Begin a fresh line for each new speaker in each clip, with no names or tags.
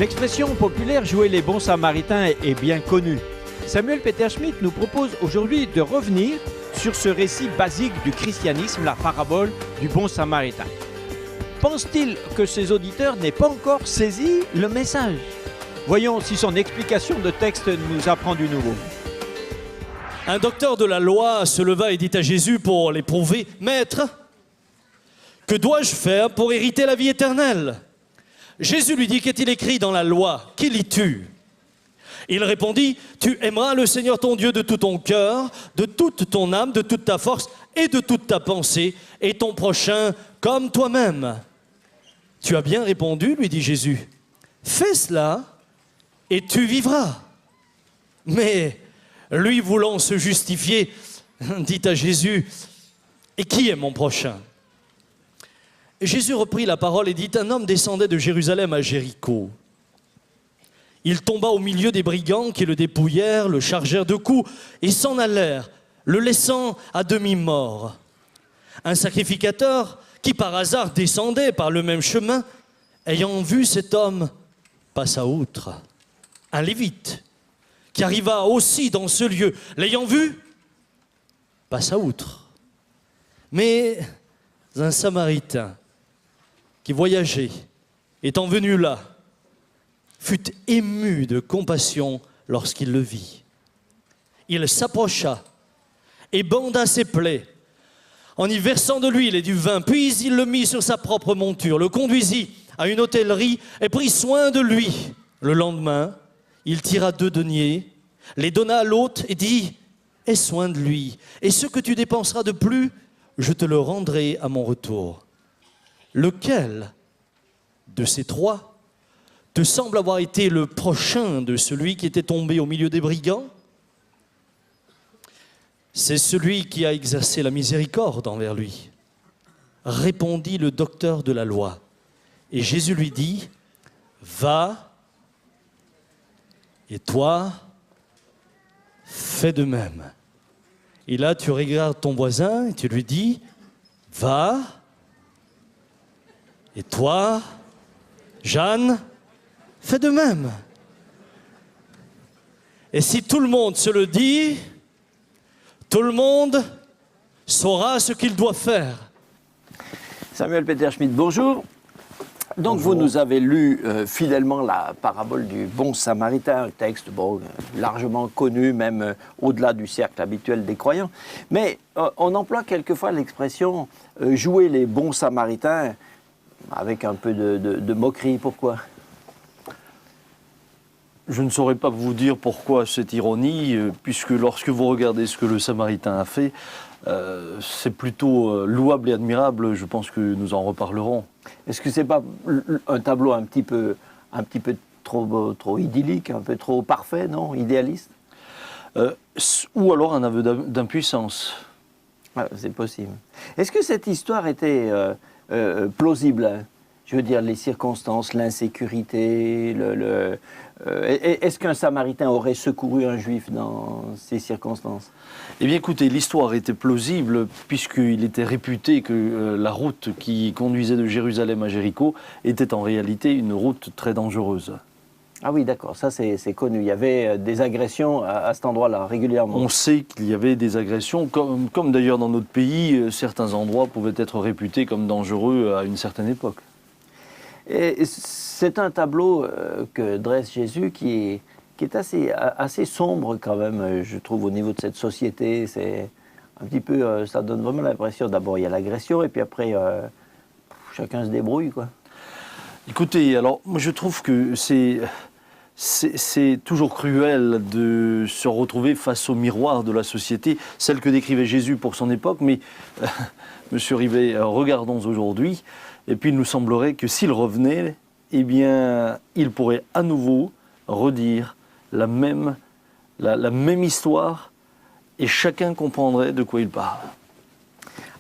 L'expression populaire « jouer les bons samaritains » est bien connue. Samuel Peter Schmidt nous propose aujourd'hui de revenir sur ce récit basique du christianisme, la parabole du bon samaritain. Pense-t-il que ses auditeurs n'aient pas encore saisi le message? Voyons si son explication de texte nous apprend du nouveau.
Un docteur de la loi se leva et dit à Jésus pour l'éprouver, « Maître, que dois-je faire pour hériter la vie éternelle ?» Jésus lui dit, « Qu'est-il écrit dans la loi? Qui lis-tu » Il répondit, « Tu aimeras le Seigneur ton Dieu de tout ton cœur, de toute ton âme, de toute ta force et de toute ta pensée, et ton prochain comme toi-même. » « Tu as bien répondu, lui dit Jésus. « Fais cela et tu vivras. » Mais lui, voulant se justifier, dit à Jésus, « Et qui est mon prochain ?» Jésus reprit la parole et dit, « Un homme descendait de Jérusalem à Jéricho. Il tomba au milieu des brigands qui le dépouillèrent, le chargèrent de coups et s'en allèrent, le laissant à demi-mort. Un sacrificateur qui par hasard descendait par le même chemin, ayant vu cet homme, passa outre. Un lévite qui arriva aussi dans ce lieu, l'ayant vu, passa outre. Mais un Samaritain qui voyageait, étant venu là, fut ému de compassion lorsqu'il le vit. Il s'approcha et banda ses plaies, en y versant de l'huile et du vin, puis il le mit sur sa propre monture, le conduisit à une hôtellerie et prit soin de lui. Le lendemain, il tira 2 deniers, les donna à l'hôte et dit, « Aie soin de lui, et ce que tu dépenseras de plus, je te le rendrai à mon retour. » Lequel de ces 3 te semble avoir été le prochain de celui qui était tombé au milieu des brigands? C'est celui qui a exercé la miséricorde envers lui, répondit le docteur de la loi. Et Jésus lui dit, va, et toi, fais de même. Et là, tu regardes ton voisin et tu lui dis, va, et toi, Jeanne, fais de même. Et si tout le monde se le dit, tout le monde saura ce qu'il doit faire.
Samuel Peter Schmidt, bonjour. Donc bonjour. Vous nous avez lu fidèlement la parabole du bon samaritain, un texte largement connu, même au-delà du cercle habituel des croyants. Mais on emploie quelquefois l'expression « jouer les bons samaritains » avec un peu de moquerie. Pourquoi ?
Je ne saurais pas vous dire pourquoi cette ironie, puisque lorsque vous regardez ce que le Samaritain a fait, c'est plutôt louable et admirable, je pense que nous en reparlerons.
Est-ce que ce n'est pas un tableau un petit peu trop idyllique, un peu trop parfait, non? Idéaliste?
Ou alors un aveu d'impuissance.
Ah, c'est possible. Est-ce que cette histoire était plausible, hein? Je veux dire, les circonstances, l'insécurité, est-ce qu'un Samaritain aurait secouru un Juif dans ces circonstances?
Eh bien, écoutez, l'histoire était plausible puisqu'il était réputé que la route qui conduisait de Jérusalem à Jéricho était en réalité une route très dangereuse.
Ah oui, d'accord, ça c'est connu. Il y avait des agressions à cet endroit-là, régulièrement.
On sait qu'il y avait des agressions, comme d'ailleurs dans notre pays, certains endroits pouvaient être réputés comme dangereux à une certaine époque.
Et c'est un tableau que dresse Jésus qui est assez sombre quand même, je trouve, au niveau de cette société. C'est un petit peu, ça donne vraiment l'impression, d'abord il y a l'agression et puis après chacun se débrouille, quoi.
Écoutez, alors moi je trouve que c'est toujours cruel de se retrouver face au miroir de la société, celle que décrivait Jésus pour son époque, mais Monsieur Rivet, regardons aujourd'hui. Et puis il nous semblerait que s'il revenait, eh bien, il pourrait à nouveau redire la même histoire et chacun comprendrait de quoi il parle.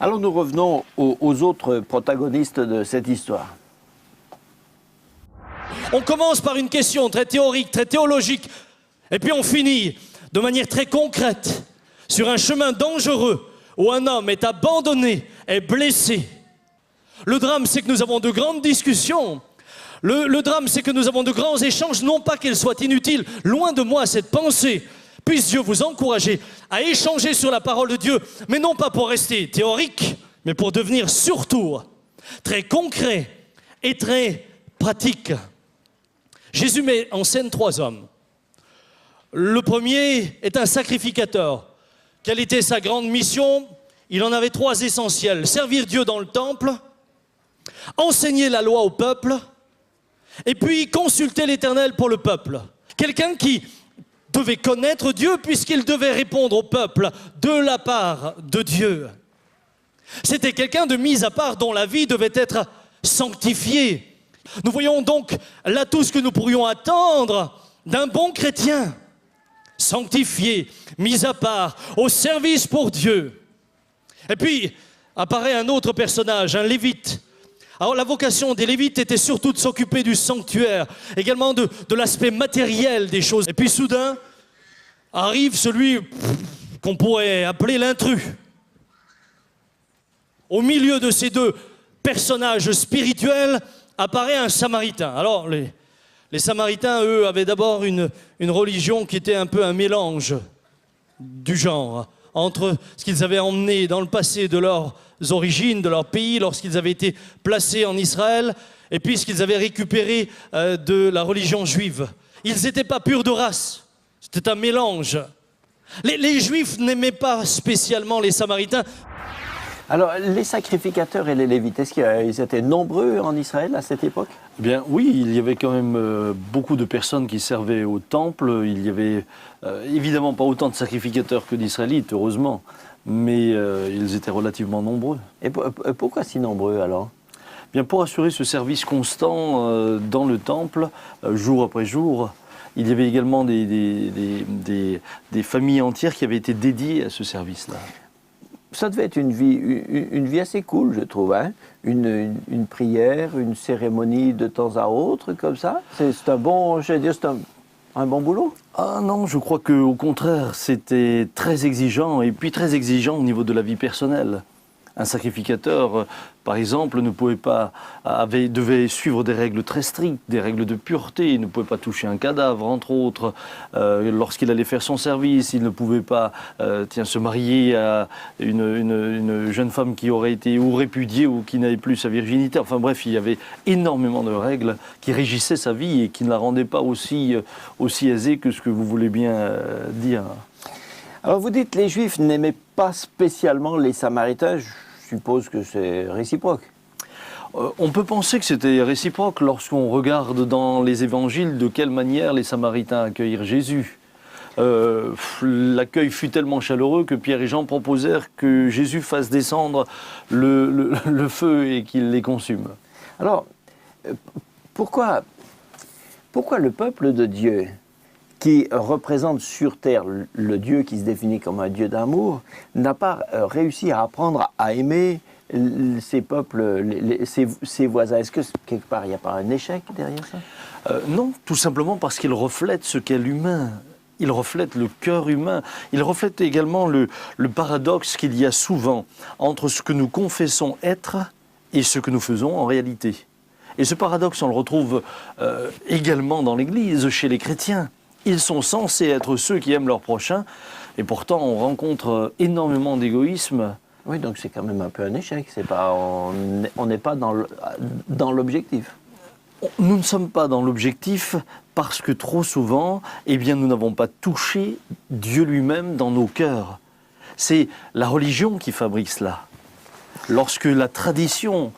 Alors nous revenons aux autres protagonistes de cette histoire.
On commence par une question très théorique, très théologique, et puis on finit de manière très concrète sur un chemin dangereux où un homme est abandonné, est blessé. Le drame, c'est que nous avons de grandes discussions Le drame, c'est que nous avons de grands échanges, non pas qu'ils soient inutiles, loin de moi cette pensée. Puisse Dieu vous encourager à échanger sur la parole de Dieu, mais non pas pour rester théorique, mais pour devenir surtout très concret et très pratique. Jésus met en scène 3 hommes. Le premier est un sacrificateur. Quelle était sa grande mission? Il en avait 3 essentiels. Servir Dieu dans le temple, enseigner la loi au peuple, et puis consulter l'Éternel pour le peuple. Quelqu'un qui devait connaître Dieu puisqu'il devait répondre au peuple de la part de Dieu. C'était quelqu'un de mis à part dont la vie devait être sanctifiée. Nous voyons donc là tout ce que nous pourrions attendre d'un bon chrétien. Sanctifié, mis à part, au service pour Dieu. Et puis apparaît un autre personnage, un lévite. Alors la vocation des Lévites était surtout de s'occuper du sanctuaire, également de l'aspect matériel des choses. Et puis soudain, arrive celui qu'on pourrait appeler l'intrus. Au milieu de ces 2 personnages spirituels apparaît un Samaritain. Alors les Samaritains, eux, avaient d'abord une religion qui était un peu un mélange du genre entre ce qu'ils avaient emmené dans le passé de leurs origines, de leur pays, lorsqu'ils avaient été placés en Israël, et puis ce qu'ils avaient récupéré de la religion juive. Ils n'étaient pas purs de race, c'était un mélange. Les Juifs n'aimaient pas spécialement les Samaritains.
Alors, les sacrificateurs et les Lévites, est-ce qu'ils étaient nombreux en Israël à cette époque?
Eh bien, oui, il y avait quand même beaucoup de personnes qui servaient au temple. Il y avait évidemment pas autant de sacrificateurs que d'Israélites, heureusement, mais ils étaient relativement nombreux.
Et pourquoi si nombreux alors?
Bien, pour assurer ce service constant dans le temple, jour après jour, il y avait également des familles entières qui avaient été dédiées à ce service-là.
Ça devait être une vie assez cool, je trouve, hein? Une prière, une cérémonie de temps à autre, comme ça. C'est un bon, je veux dire, c'est un bon boulot.
Ah non, je crois qu'au contraire, c'était très exigeant, et puis très exigeant au niveau de la vie personnelle. Un sacrificateur, par exemple, devait suivre des règles très strictes, des règles de pureté. Il ne pouvait pas toucher un cadavre, entre autres. Lorsqu'il allait faire son service, il ne pouvait pas se marier à une jeune femme qui aurait été ou répudiée ou qui n'avait plus sa virginité. Enfin bref, il y avait énormément de règles qui régissaient sa vie et qui ne la rendaient pas aussi aisée que ce que vous voulez bien dire.
Alors vous dites les Juifs n'aimaient pas spécialement les Samaritains, je suppose que c'est réciproque.
On peut penser que c'était réciproque lorsqu'on regarde dans les évangiles de quelle manière les Samaritains accueillirent Jésus. L'accueil fut tellement chaleureux que Pierre et Jean proposèrent que Jésus fasse descendre le feu et qu'il les consume.
Alors, pourquoi le peuple de Dieu, qui représente sur terre le Dieu qui se définit comme un Dieu d'amour, n'a pas réussi à apprendre à aimer ses peuples, ses voisins? Est-ce que quelque part il n'y a pas un échec derrière ça?
Non, tout simplement parce qu'il reflète ce qu'est l'humain. Il reflète le cœur humain. Il reflète également le paradoxe qu'il y a souvent entre ce que nous confessons être et ce que nous faisons en réalité. Et ce paradoxe, on le retrouve également dans l'Église, chez les chrétiens. Ils sont censés être ceux qui aiment leur prochain, et pourtant on rencontre énormément d'égoïsme.
Oui, donc c'est quand même un peu un échec. On n'est pas dans l'objectif.
Nous ne sommes pas dans l'objectif parce que trop souvent, eh bien, nous n'avons pas touché Dieu lui-même dans nos cœurs. C'est la religion qui fabrique cela. Lorsque la tradition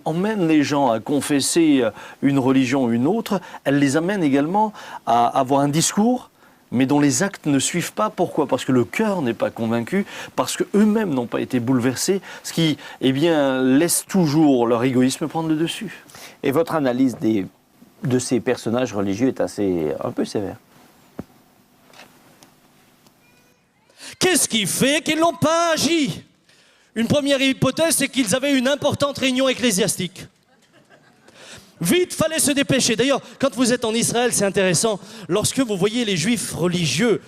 emmène les gens à confesser une religion ou une autre, elle les amène également à avoir un discours, mais dont les actes ne suivent pas. Pourquoi? Parce que le cœur n'est pas convaincu, parce qu'eux-mêmes n'ont pas été bouleversés, ce qui laisse toujours leur égoïsme prendre le dessus.
Et votre analyse de ces personnages religieux est un peu sévère.
Qu'est-ce qui fait qu'ils n'ont pas agi? Une première hypothèse, c'est qu'ils avaient une importante réunion ecclésiastique. Vite, fallait se dépêcher. D'ailleurs, quand vous êtes en Israël, c'est intéressant. Lorsque vous voyez les Juifs religieux,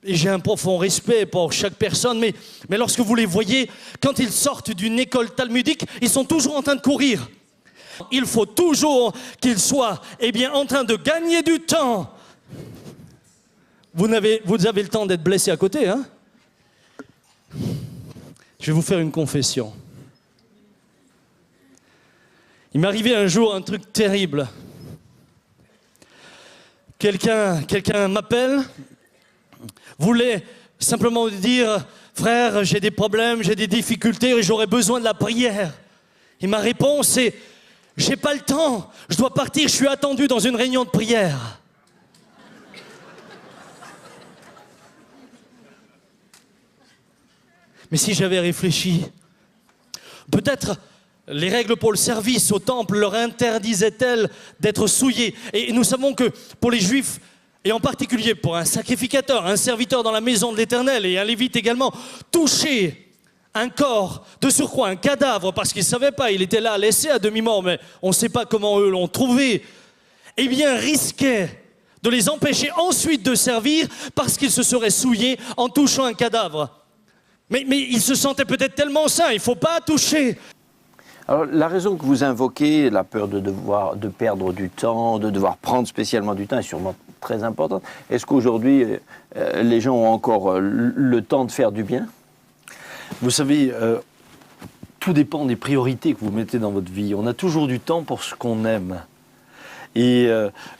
et j'ai un profond respect pour chaque personne, mais lorsque vous les voyez, quand ils sortent d'une école talmudique, ils sont toujours en train de courir. Il faut toujours qu'il soit en train de gagner du temps. Vous avez le temps d'être blessé à côté, hein? Je vais vous faire une confession. Il m'est arrivé un jour un truc terrible. Quelqu'un m'appelle, voulait simplement me dire « Frère, j'ai des problèmes, j'ai des difficultés et j'aurais besoin de la prière. » Et ma réponse est « J'ai pas le temps, je dois partir, je suis attendu dans une réunion de prière. » Mais si j'avais réfléchi, peut-être les règles pour le service au temple leur interdisaient-elles d'être souillés. Et nous savons que pour les Juifs, et en particulier pour un sacrificateur, un serviteur dans la maison de l'Éternel et un lévite également, toucher un corps, de surcroît un cadavre, parce qu'ils ne savaient pas, il était là laissé à demi-mort, mais on ne sait pas comment eux l'ont trouvé, risquait de les empêcher ensuite de servir parce qu'ils se seraient souillés en touchant un cadavre. Mais ils se sentaient peut-être tellement saints, il ne faut pas toucher.
Alors, la raison que vous invoquez, la peur de perdre du temps, de devoir prendre spécialement du temps, est sûrement très importante. Est-ce qu'aujourd'hui, les gens ont encore le temps de faire du bien?
Vous savez, tout dépend des priorités que vous mettez dans votre vie. On a toujours du temps pour ce qu'on aime. Et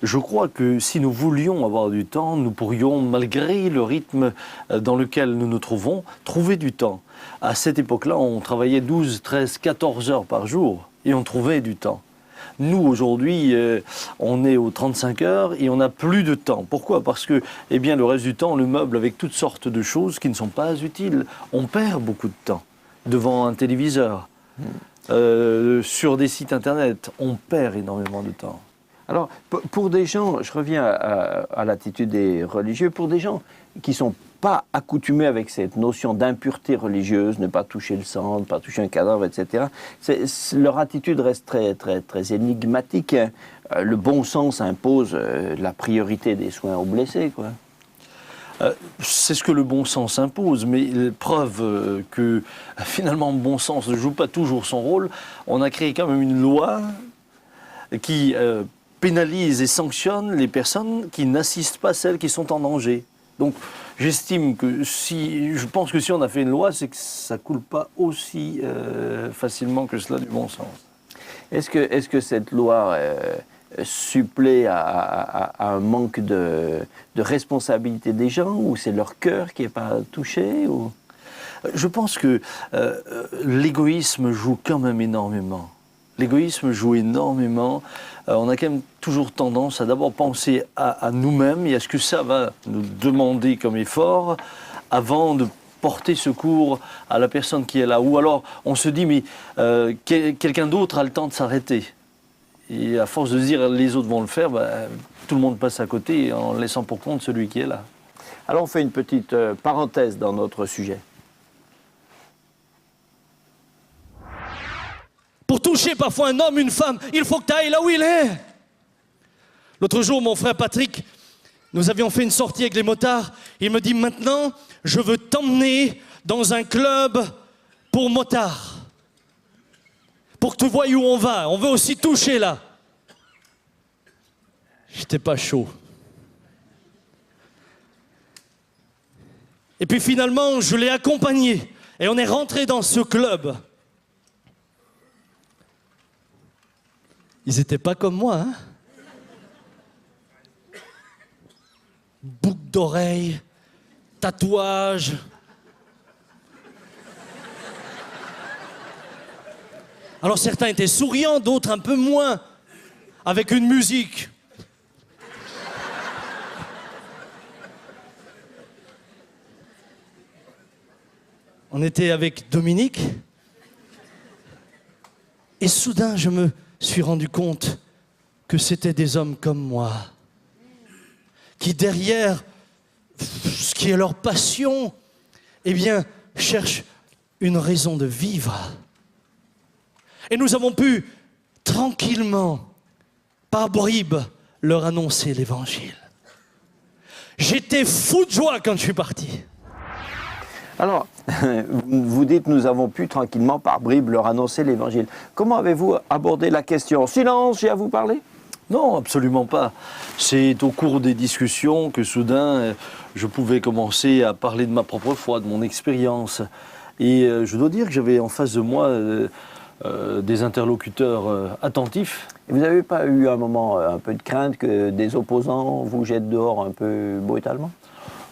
je crois que si nous voulions avoir du temps, nous pourrions, malgré le rythme dans lequel nous nous trouvons, trouver du temps. À cette époque-là, on travaillait 12, 13, 14 heures par jour et on trouvait du temps. Nous, aujourd'hui, on est aux 35 heures et on n'a plus de temps. Pourquoi? Parce que le reste du temps, on le meuble avec toutes sortes de choses qui ne sont pas utiles. On perd beaucoup de temps devant un téléviseur, sur des sites internet. On perd énormément de temps.
Alors, pour des gens, je reviens à l'attitude des religieux, pour des gens qui ne sont pas accoutumés avec cette notion d'impureté religieuse, ne pas toucher le sang, ne pas toucher un cadavre, etc., leur attitude reste très, très, très énigmatique. Le bon sens impose la priorité des soins aux blessés, quoi.
C'est ce que le bon sens impose, mais preuve que finalement le bon sens ne joue pas toujours son rôle, on a créé quand même une loi qui pénalise et sanctionne les personnes qui n'assistent pas celles qui sont en danger. Donc j'estime que je pense que si on a fait une loi, c'est que ça ne coule pas aussi facilement que cela du bon sens.
Est-ce que cette loi supplée à un manque de responsabilité des gens, ou c'est leur cœur qui n'est pas touché ou...
Je pense que l'égoïsme joue quand même énormément. L'égoïsme joue énormément. On a quand même toujours tendance à d'abord penser à nous-mêmes et à ce que ça va nous demander comme effort avant de porter secours à la personne qui est là. Ou alors on se dit, mais quelqu'un d'autre a le temps de s'arrêter. Et à force de se dire les autres vont le faire, tout le monde passe à côté en laissant pour compte celui qui est là.
Alors on fait une petite parenthèse dans notre sujet.
Pour toucher parfois un homme, une femme, il faut que tu ailles là où il est. L'autre jour, mon frère Patrick, nous avions fait une sortie avec les motards. Il me dit, maintenant, je veux t'emmener dans un club pour motards. Pour que tu vois où on va. On veut aussi toucher là. J'étais pas chaud. Et puis finalement, je l'ai accompagné. Et on est rentré dans ce club. Ils n'étaient pas comme moi, hein? Boucle d'oreilles, tatouages. Alors certains étaient souriants, d'autres un peu moins, avec une musique. On était avec Dominique, et soudain je me suis rendu compte que c'était des hommes comme moi, qui derrière ce qui est leur passion, cherchent une raison de vivre. Et nous avons pu tranquillement, par bribes, leur annoncer l'évangile. J'étais fou de joie quand je suis parti.
Alors, vous dites, nous avons pu tranquillement, par bribes, leur annoncer l'Évangile. Comment avez-vous abordé la question? Silence, j'ai à vous parler?
Non, absolument pas. C'est au cours des discussions que soudain, je pouvais commencer à parler de ma propre foi, de mon expérience. Et je dois dire que j'avais en face de moi des interlocuteurs attentifs.
Et vous n'avez pas eu un moment un peu de crainte que des opposants vous jettent dehors un peu brutalement?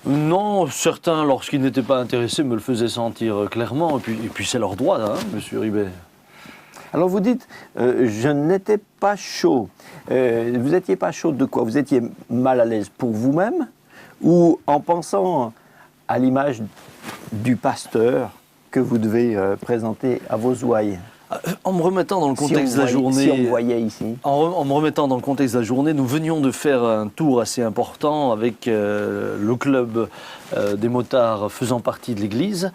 Non, certains, lorsqu'ils n'étaient pas intéressés, me le faisaient sentir clairement. Et puis c'est leur droit, hein, monsieur Ribet.
Alors vous dites, je n'étais pas chaud. Vous n'étiez pas chaud de quoi? Vous étiez mal à l'aise pour vous-même ou en pensant à l'image du pasteur que vous devez présenter à vos ouailles?
En me remettant dans le contexte de la journée,
si on me voyait ici.
en me remettant dans le contexte de la journée, nous venions de faire un tour assez important avec le club des motards faisant partie de l'église.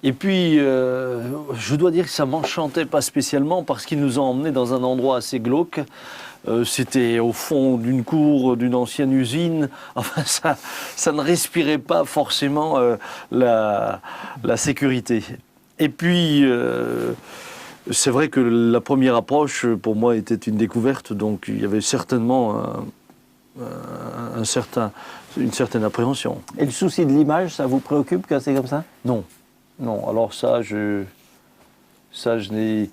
Et puis, je dois dire que ça m'enchantait pas spécialement parce qu'ils nous ont emmenés dans un endroit assez glauque. C'était au fond d'une cour d'une ancienne usine. Enfin, ça ne respirait pas forcément la sécurité. Et puis, c'est vrai que la première approche, pour moi, était une découverte. Donc, il y avait certainement une certaine appréhension.
Et le souci de l'image, ça vous préoccupe quand c'est comme ça?
Non. Non, alors ça, je n'ai... Vous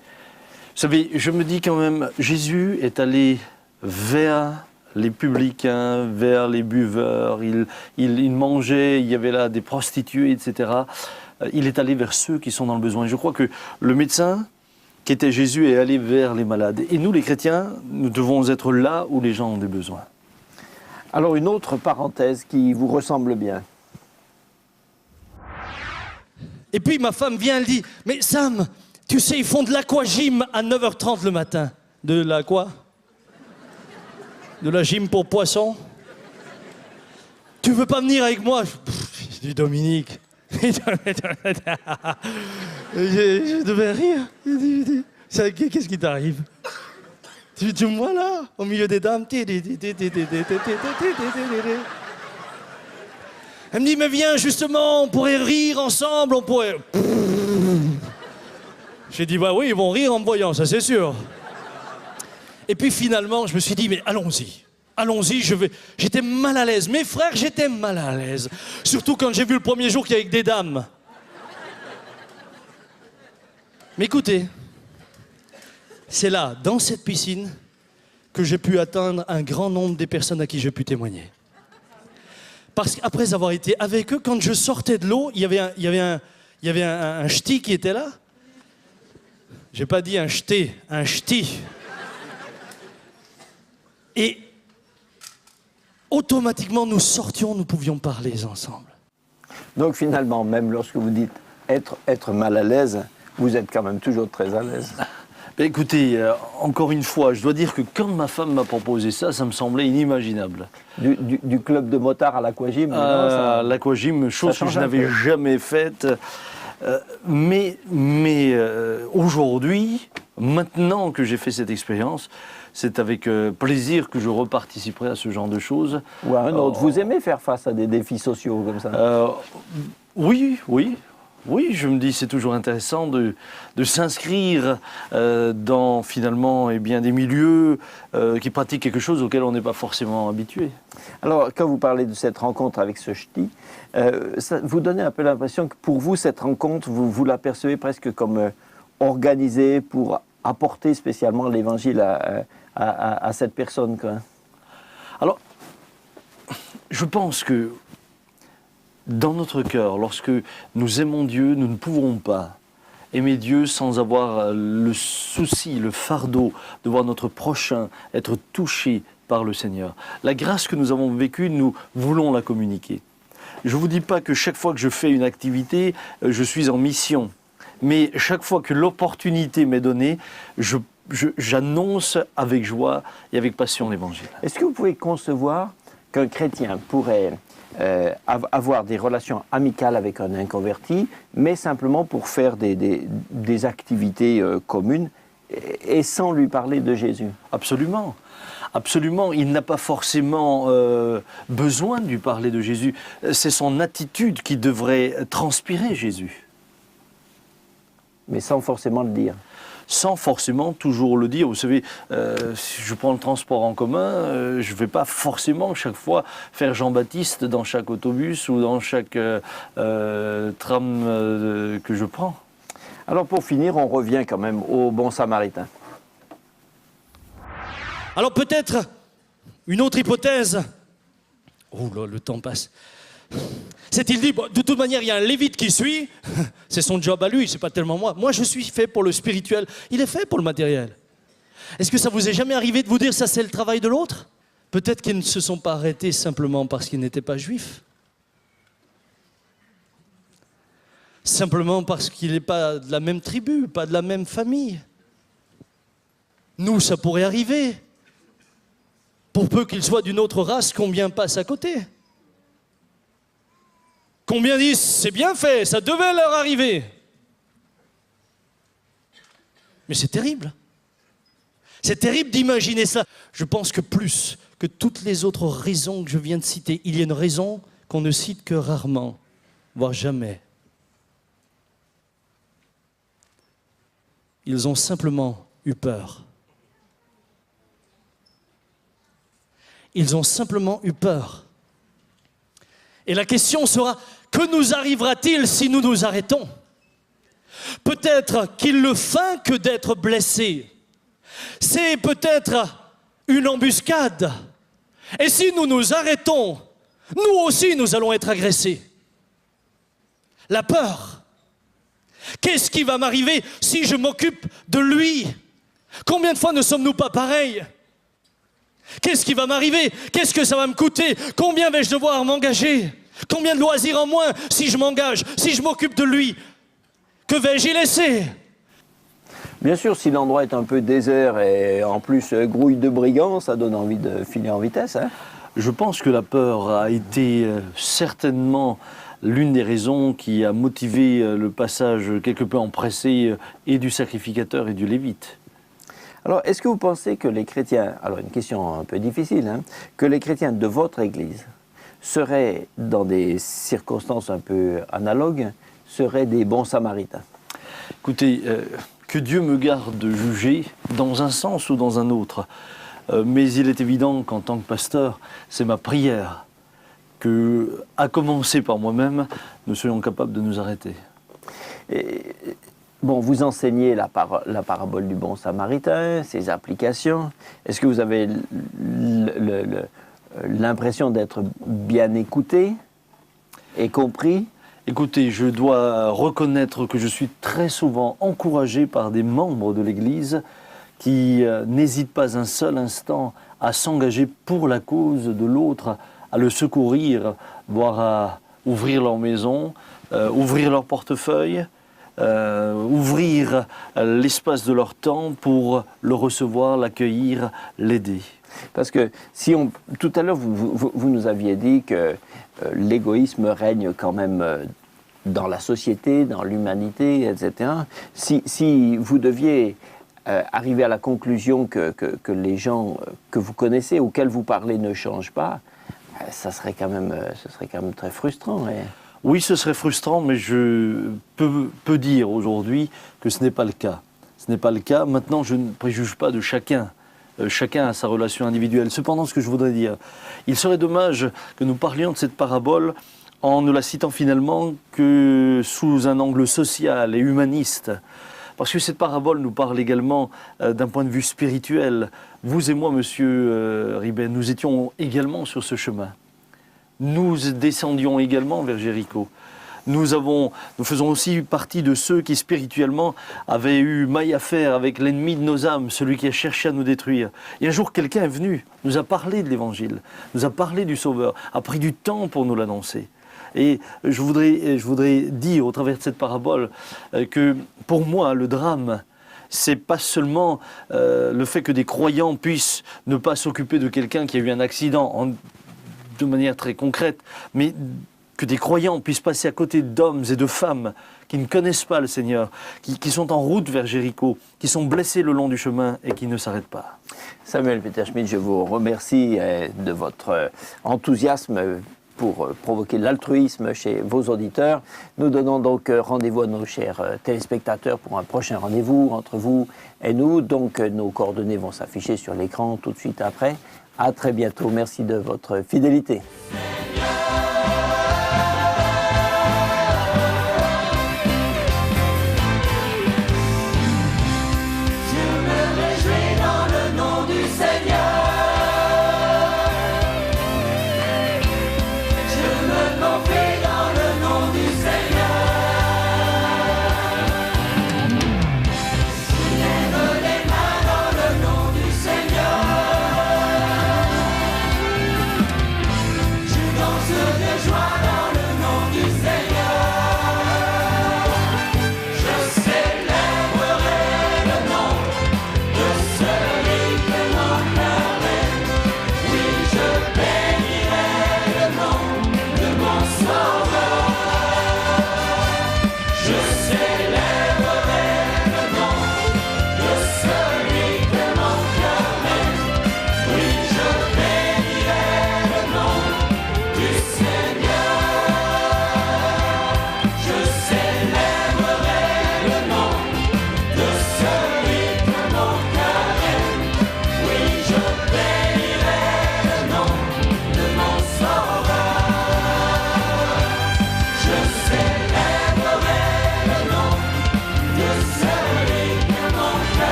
savez, je me dis quand même, Jésus est allé vers les publicains, vers les buveurs, il mangeait, il y avait là des prostituées, etc. Il est allé vers ceux qui sont dans le besoin. Et je crois que le médecin, qui était Jésus, est allé vers les malades. Et nous, les chrétiens, nous devons être là où les gens ont des besoins.
Alors, une autre parenthèse qui vous ressemble bien.
Et puis ma femme vient, elle dit, mais Sam, tu sais, ils font de l'aquagym à 9h30 le matin. De la quoi? De la gym pour poissons? Tu veux pas venir avec moi? Je dis, Dominique. Je devais rire. Qu'est-ce qui t'arrive? Tu me vois là, au milieu des dames. Elle me dit, mais viens, justement, on pourrait rire ensemble, on pourrait... J'ai dit, bah oui, ils vont rire en me voyant, ça c'est sûr. Et puis finalement, je me suis dit, mais allons-y. Allons-y, J'étais mal à l'aise. Mes frères, j'étais mal à l'aise. Surtout quand j'ai vu le premier jour qu'il y avait que des dames. Mais écoutez, c'est là, dans cette piscine, que j'ai pu atteindre un grand nombre des personnes à qui j'ai pu témoigner. Parce qu'après avoir été avec eux, quand je sortais de l'eau, il y avait un ch'ti qui était là. J'ai pas dit un ch'té, un ch'ti. Et automatiquement, nous sortions, nous pouvions parler ensemble.
Donc finalement, même lorsque vous dites être mal à l'aise, vous êtes quand même toujours très à l'aise.
Écoutez, encore une fois, je dois dire que quand ma femme m'a proposé ça, ça me semblait inimaginable.
Du club de motards à l'aquagym?
L'aquagym, chose que je n'avais jamais faite. Mais aujourd'hui, maintenant que j'ai fait cette expérience, c'est avec plaisir que je reparticiperai à ce genre de choses.
Ou à un autre. Vous aimez faire face à des défis sociaux comme ça?
Oui. Oui, je me dis c'est toujours intéressant de s'inscrire dans finalement des milieux qui pratiquent quelque chose auquel on n'est pas forcément habitué.
Alors, quand vous parlez de cette rencontre avec ce ch'ti, ça vous donnez un peu l'impression que pour vous, cette rencontre, vous la percevez presque comme organisée pour apporter spécialement l'évangile à cette personne, quoi.
Alors, je pense que dans notre cœur, lorsque nous aimons Dieu, nous ne pouvons pas aimer Dieu sans avoir le souci, le fardeau de voir notre prochain être touché par le Seigneur. La grâce que nous avons vécue, nous voulons la communiquer. Je ne vous dis pas que chaque fois que je fais une activité, je suis en mission. Mais chaque fois que l'opportunité m'est donnée, j'annonce avec joie et avec passion l'Évangile.
Est-ce que vous pouvez concevoir qu'un chrétien pourrait avoir des relations amicales avec un inconverti, mais simplement pour faire des activités communes, et sans lui parler de Jésus.
Absolument. Absolument, il n'a pas forcément besoin de lui parler de Jésus. C'est son attitude qui devrait transpirer Jésus.
Mais sans forcément le dire.
Sans forcément toujours le dire. Vous savez, si je prends le transport en commun, je ne vais pas forcément chaque fois faire Jean-Baptiste dans chaque autobus ou dans chaque tram que je prends.
Alors pour finir, on revient quand même au bon samaritain.
Alors peut-être une autre hypothèse. Oh là, le temps passe. C'est-il dit, bon, de toute manière, il y a un lévite qui suit, c'est son job à lui, c'est pas tellement moi. Moi, je suis fait pour le spirituel, il est fait pour le matériel. Est-ce que ça vous est jamais arrivé de vous dire, ça c'est le travail de l'autre? Peut-être qu'ils ne se sont pas arrêtés simplement parce qu'ils n'étaient pas juifs. Simplement parce qu'il n'est pas de la même tribu, pas de la même famille. Nous, ça pourrait arriver. Pour peu qu'ils soient d'une autre race, combien passent à côté? Combien disent, c'est bien fait, ça devait leur arriver? Mais c'est terrible. C'est terrible d'imaginer ça. Je pense que plus que toutes les autres raisons que je viens de citer, il y a une raison qu'on ne cite que rarement, voire jamais. Ils ont simplement eu peur. Ils ont simplement eu peur. Et la question sera, que nous arrivera-t-il si nous nous arrêtons? Peut-être qu'il ne feint que d'être blessé. C'est peut-être une embuscade. Et si nous nous arrêtons, nous aussi nous allons être agressés. La peur. Qu'est-ce qui va m'arriver si je m'occupe de lui? Combien de fois ne sommes-nous pas pareils? Qu'est-ce qui va m'arriver? Qu'est-ce que ça va me coûter? Combien vais-je devoir m'engager? Combien de loisirs en moins si je m'engage, si je m'occupe de lui? Que vais-je y laisser?
Bien sûr, si l'endroit est un peu désert et en plus grouille de brigands, ça donne envie de filer en vitesse. Hein.
Je pense que la peur a été certainement l'une des raisons qui a motivé le passage quelque peu empressé et du sacrificateur et du lévite.
Alors, est-ce que vous pensez que les chrétiens, alors une question un peu difficile, hein, que les chrétiens de votre Église seraient, dans des circonstances un peu analogues, seraient des bons samaritains?
Écoutez, que Dieu me garde de juger dans un sens ou dans un autre. Mais il est évident qu'en tant que pasteur, c'est ma prière que, à commencer par moi-même, nous soyons capables de nous arrêter.
Et, bon, vous enseignez la parabole du bon samaritain, ses applications. Est-ce que vous avez l'impression d'être bien écouté et compris?
Écoutez, je dois reconnaître que je suis très souvent encouragé par des membres de l'Église qui n'hésitent pas un seul instant à s'engager pour la cause de l'autre, à le secourir, voire à ouvrir leur maison, ouvrir leur portefeuille, ouvrir l'espace de leur temps pour le recevoir, l'accueillir, l'aider.
Parce que si on, tout à l'heure, vous nous aviez dit que l'égoïsme règne quand même dans la société, dans l'humanité, etc. Si vous deviez arriver à la conclusion que les gens que vous connaissez, auxquels vous parlez, ne changent pas, ce serait quand même très frustrant. Et...
Oui, ce serait frustrant, mais je peux dire aujourd'hui que ce n'est pas le cas. Ce n'est pas le cas. Maintenant, je ne préjuge pas de chacun. Chacun a sa relation individuelle. Cependant, ce que je voudrais dire, il serait dommage que nous parlions de cette parabole en ne la citant finalement que sous un angle social et humaniste. Parce que cette parabole nous parle également d'un point de vue spirituel. Vous et moi, monsieur Ribet, nous étions également sur ce chemin. Nous descendions également vers Jéricho. Nous faisons aussi partie de ceux qui spirituellement avaient eu maille à faire avec l'ennemi de nos âmes, celui qui a cherché à nous détruire. Et un jour, quelqu'un est venu, nous a parlé de l'Évangile, nous a parlé du Sauveur, a pris du temps pour nous l'annoncer. Et je voudrais dire au travers de cette parabole que pour moi, le drame, c'est pas seulement le fait que des croyants puissent ne pas s'occuper de quelqu'un qui a eu un accident de manière très concrète, mais que des croyants puissent passer à côté d'hommes et de femmes qui ne connaissent pas le Seigneur, qui sont en route vers Jéricho, qui sont blessés le long du chemin et qui ne s'arrêtent pas.
Samuel Peter Schmidt, je vous remercie de votre enthousiasme pour provoquer l'altruisme chez vos auditeurs. Nous donnons donc rendez-vous à nos chers téléspectateurs pour un prochain rendez-vous entre vous et nous. Donc nos coordonnées vont s'afficher sur l'écran tout de suite après. À très bientôt. Merci de votre fidélité.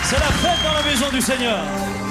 C'est la fête dans la maison du Seigneur.